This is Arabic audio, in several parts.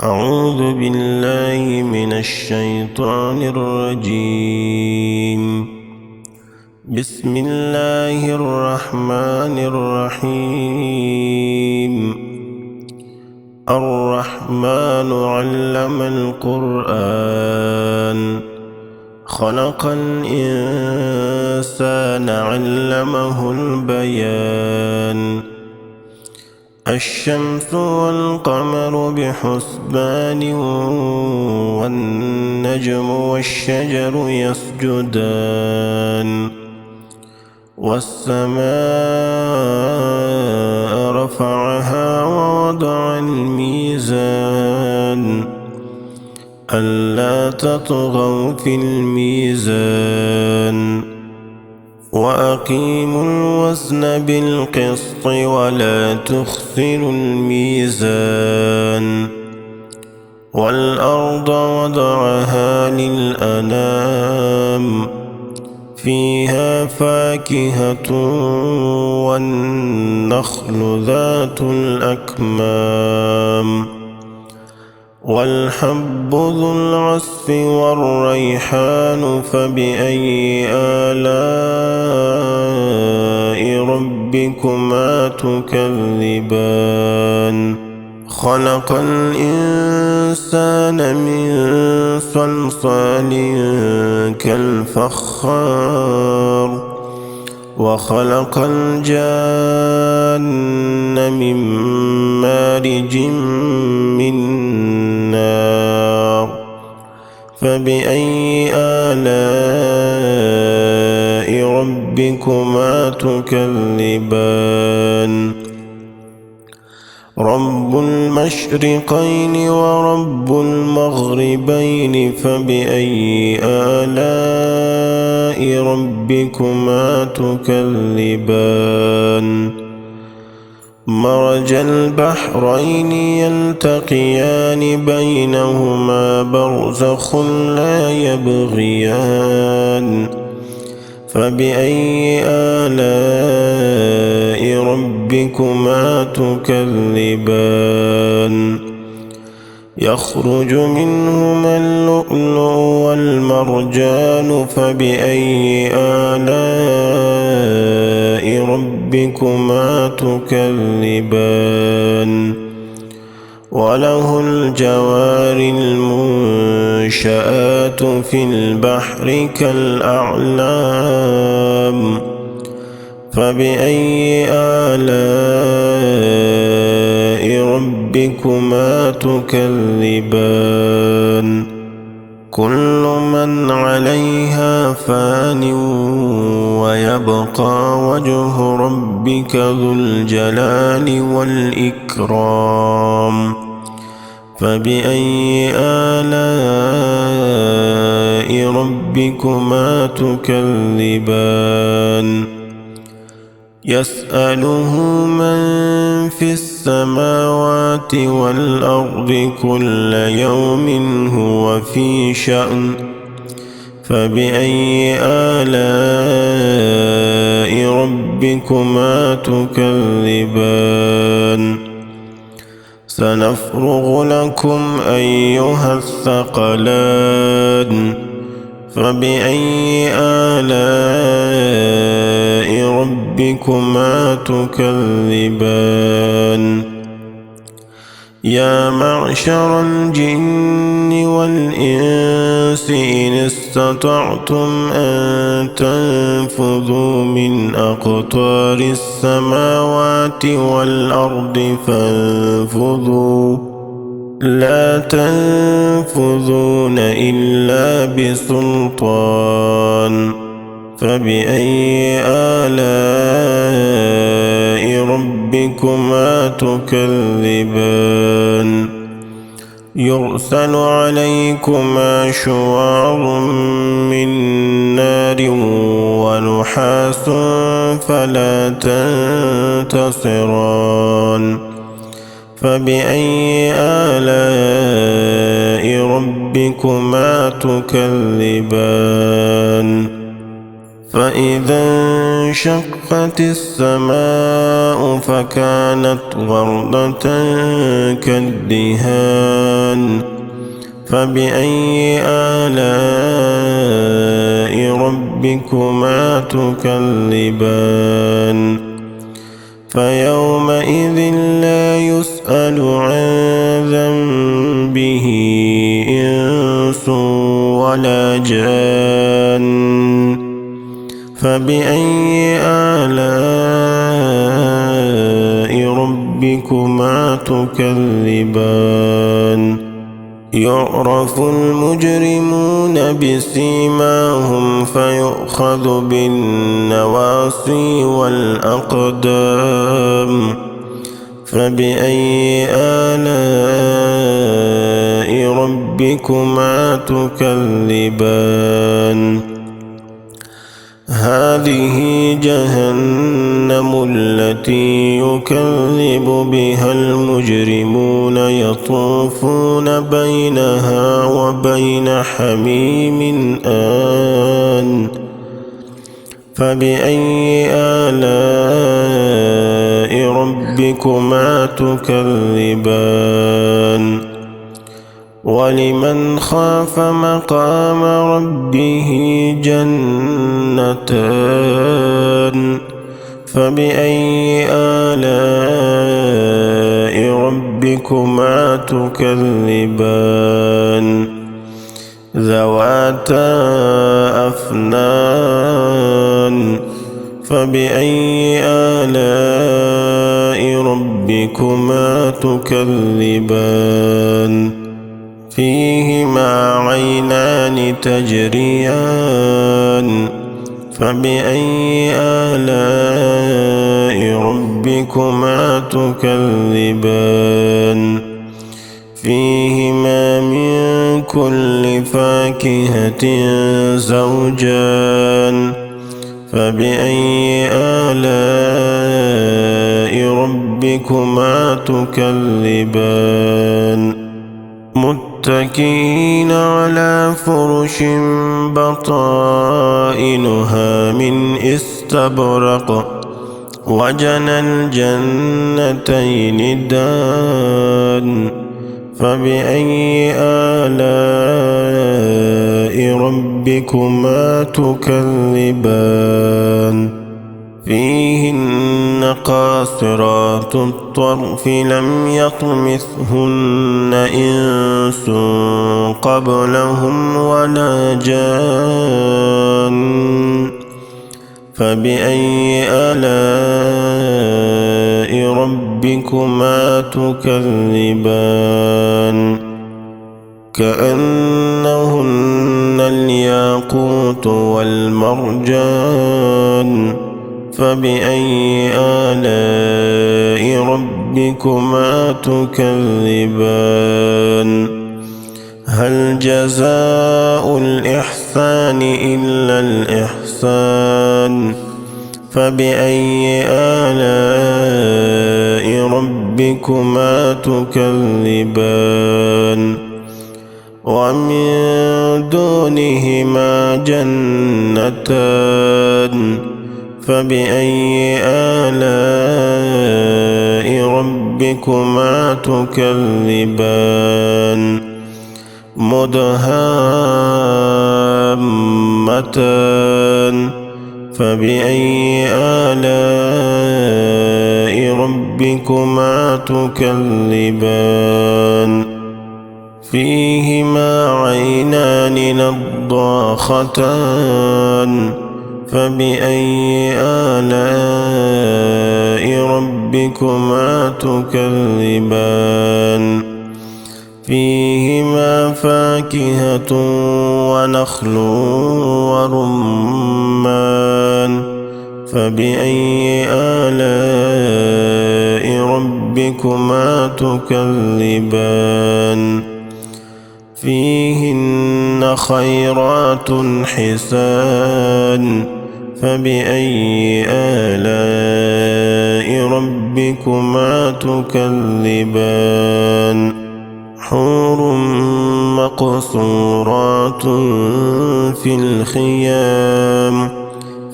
أعوذ بالله من الشيطان الرجيم. بسم الله الرحمن الرحيم. الرحمن علم القرآن خلق الإنسان علمه البيان. الشمس والقمر بحسبان والنجم والشجر يسجدان والسماء رفعها ووضع الميزان ألا تطغوا في الميزان وأقيموا الوزن بالقسط ولا تخسروا الميزان والأرض وضعها للأنام فيها فاكهة والنخل ذات الأكمام والحب ذو العصف والريحان فبأي آلاء ربكما تكذبان خلق الإنسان من صلصال كالفخار وخلق الجان من مارج من نار فبأي آلاء ربكما تكذبان رب المشرقين ورب المغربين فبأي آلاء ربكما تكذبان مرج البحرين يلتقيان بينهما برزخ لا يبغيان فبأي آلاء ربكما تكذبان يخرج منهما اللؤلؤ والمرجان فبأي آلاء ربكما تكذبان وله الجوار المنشآت في البحر كالأعلام فبأي آلاء ربكما تكذبان كل من عليها فان ويبقى وجه ربك ذو الجلال والإكرام فبأي آلاء ربكما تكذبان يسأله من في السماوات والأرض كل يوم هو في شأن فبأي آلاء ربكما تكذبان سنفرغ لكم أيها الثقلان فبأي آلاء ربكما تكذبان يا معشر الجن والإنس إن استطعتم أن تنفذوا من أقطار السماوات والأرض فانفذوا لا تنفذون إلا بسلطان فبأي آلاء ربكما تكذبان يرسل عليكما شواظ من نار ونحاس فلا تنتصران فبأي آلاء ربكما تكذبان فإذا انشقت السماء فكانت وردة كالدهان فبأي آلاء ربكما تكذبان فيومئذ لا يسأل عن ذنبه إنس ولا جان فبأي آلاء ربكما تكذبان يعرف المجرمون بسيماهم فيؤخذ بالنواصي والأقدام فبأي آلاء ربكما تكذبان هذه جهنم التي يكذب بها المجرمون يطوفون بينها وبين حميم آن فبأي آلاء ربكما تكذبان ولمن خاف مقام ربه جنتان فبأي آلاء ربكما تكذبان ذواتا أفنان فبأي آلاء ربكما تكذبان فيهما عينان تجريان فبأي آلاء ربكما تكذبان فيهما من كل فاكهة زوجان فبأي آلاء ربكما تكذبان متكئين على فرش بطائنها من استبرق وجنى الجنتين دان فبأي آلاء ربكما تكذبان فيهن قاصرات الطرف لم يطمثهن إنس قبلهم ولا جان فبأي آلاء ربكما تكذبان كأنهن الياقوت والمرجان فبأي آلاء ربكما تكذبان هل جزاء الإحسان إلا الإحسان فبأي آلاء ربكما تكذبان ومن دونهما جنتان فبأي آلاء ربكما تكذبان مدهامتان فبأي آلاء ربكما تكذبان فيهما عينان نضاختان فبأي آلاء ربكما تكذبان فيهما فاكهة ونخل ورمان فبأي آلاء ربكما تكذبان فيهن خيرات حسان فبأي آلاء ربكما تكذبان حور مقصورات في الخيام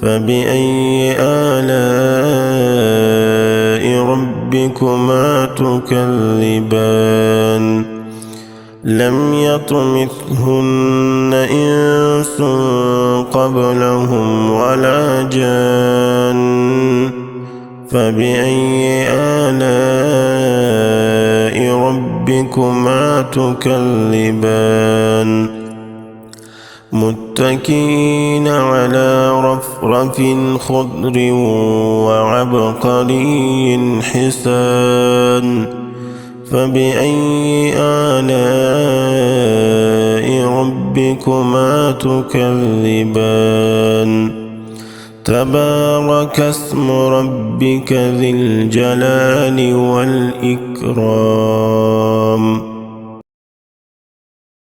فبأي آلاء ربكما تكذبان لم يطمثهن إنس قبلهم ولا جان فبأي آلاء ربكما تكذبان متكئين على رفرف خضر وعبقري حسان فبأي آلاء ربكما تكذبان تبارك اسم ربك ذي الجلال والإكرام